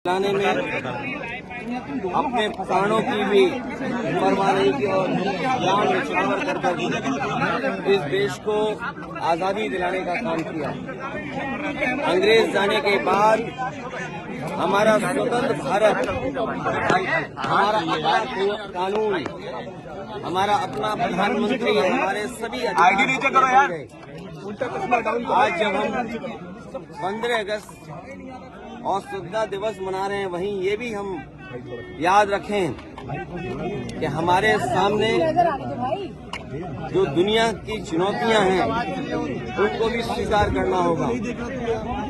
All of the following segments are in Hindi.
लाने में अपने प्राणों की भी परवाह नहीं की और जान न्यौछावर कर इस देश को आजादी दिलाने का काम किया। अंग्रेज जाने के बाद हमारा स्वतंत्र भारत, हमारा अपना कानून, हमारा अपना प्रधानमंत्री, हमारे सभी अधिकार गए। आज जब हम 15 अगस्त और स्वतंत्रता दिवस मना रहे हैं, वहीं ये भी हम याद रखें कि हमारे सामने जो दुनिया की चुनौतियां हैं उनको भी स्वीकार करना होगा।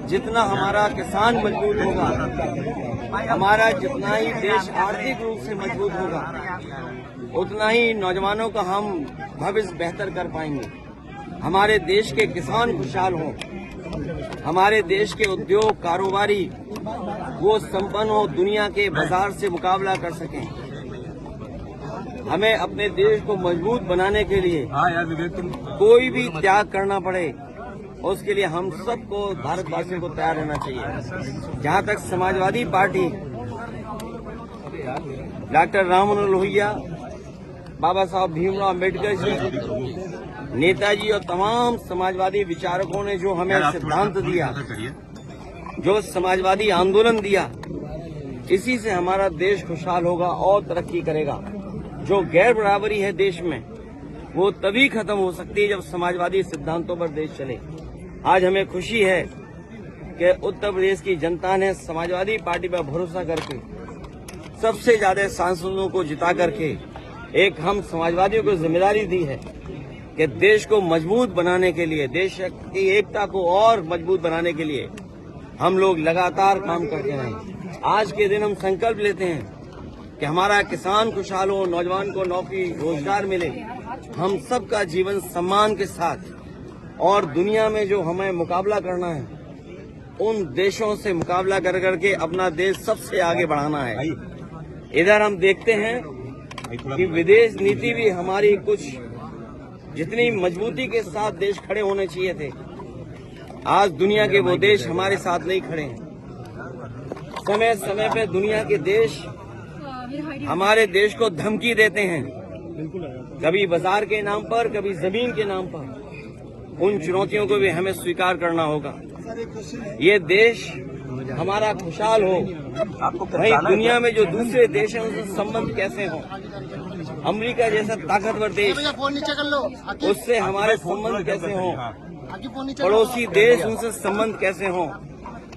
जितना हमारा किसान मजबूत होगा, हमारा जितना ही देश आर्थिक रूप से मजबूत होगा, उतना ही नौजवानों का हम भविष्य बेहतर कर पाएंगे। हमारे देश के किसान खुशहाल हों, हमारे देश के उद्योग कारोबारी वो संपन्न हो, दुनिया के बाजार से मुकाबला कर सकें। हमें अपने देश को मजबूत बनाने के लिए कोई भी त्याग करना पड़े, उसके लिए हम सबको, भारतवासियों को तैयार रहना चाहिए। जहां तक समाजवादी पार्टी, डॉक्टर राम मनोहर लोहिया, बाबा साहब भीमराव अम्बेडकर जी, नेताजी और तमाम समाजवादी विचारकों ने जो हमें सिद्धांत दिया, जो समाजवादी आंदोलन दिया, इसी से हमारा देश खुशहाल होगा और तरक्की करेगा। जो गैर बराबरी है देश में, वो तभी खत्म हो सकती है जब समाजवादी सिद्धांतों पर देश चले। आज हमें खुशी है कि उत्तर प्रदेश की जनता ने समाजवादी पार्टी पर भरोसा करके सबसे ज्यादा सांसदों को जिता करके एक हम समाजवादियों को जिम्मेदारी दी है कि देश को मजबूत बनाने के लिए, देश की एकता को और मजबूत बनाने के लिए हम लोग लगातार काम करते रहें। आज के दिन हम संकल्प लेते हैं कि हमारा किसान खुशहाल हो, नौजवान को नौकरी रोजगार मिले, हम सबका जीवन सम्मान के साथ, और दुनिया में जो हमें मुकाबला करना है उन देशों से मुकाबला कर करके अपना देश सबसे आगे बढ़ाना है। इधर हम देखते हैं कि विदेश नीति भी हमारी कुछ जितनी मजबूती के साथ देश खड़े होने चाहिए थे, आज दुनिया के वो देश हमारे साथ नहीं खड़े हैं। समय समय पे दुनिया के देश हमारे देश को धमकी देते हैं, कभी बाजार के नाम पर, कभी जमीन के नाम पर। उन चुनौतियों को भी हमें स्वीकार करना होगा। ये देश हमारा खुशहाल हो, वहीं दुनिया में जो दूसरे देश हैं उनसे संबंध कैसे हों। अमेरिका जैसा ताकतवर देश, उससे हमारे संबंध कैसे हों, पड़ोसी देश उनसे संबंध कैसे हों।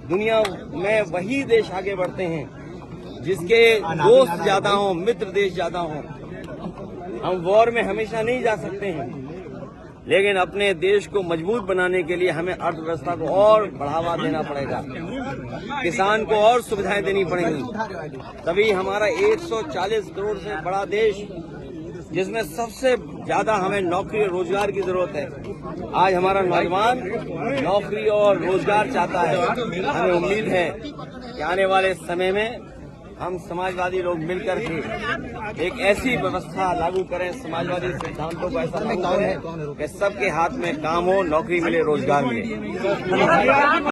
दुनिया में वही देश आगे बढ़ते हैं जिसके दोस्त ज्यादा हों, मित्र देश ज्यादा हों। हम वॉर में हमेशा नहीं जा सकते हैं, लेकिन अपने देश को मजबूत बनाने के लिए हमें अर्थव्यवस्था को और बढ़ावा देना पड़ेगा, किसान को और सुविधाएं देनी पड़ेंगी। तभी हमारा 140 करोड़ से बड़ा देश, जिसमें सबसे ज्यादा हमें नौकरी और रोजगार की जरूरत है, आज हमारा नौजवान नौकरी और रोजगार चाहता है। हमें उम्मीद है कि आने वाले समय में हम समाजवादी लोग मिलकर के एक ऐसी व्यवस्था लागू करें, समाजवादी सिद्धांतों को ऐसा लागू करें कि सबके हाथ में काम हो, नौकरी मिले, रोजगार मिले।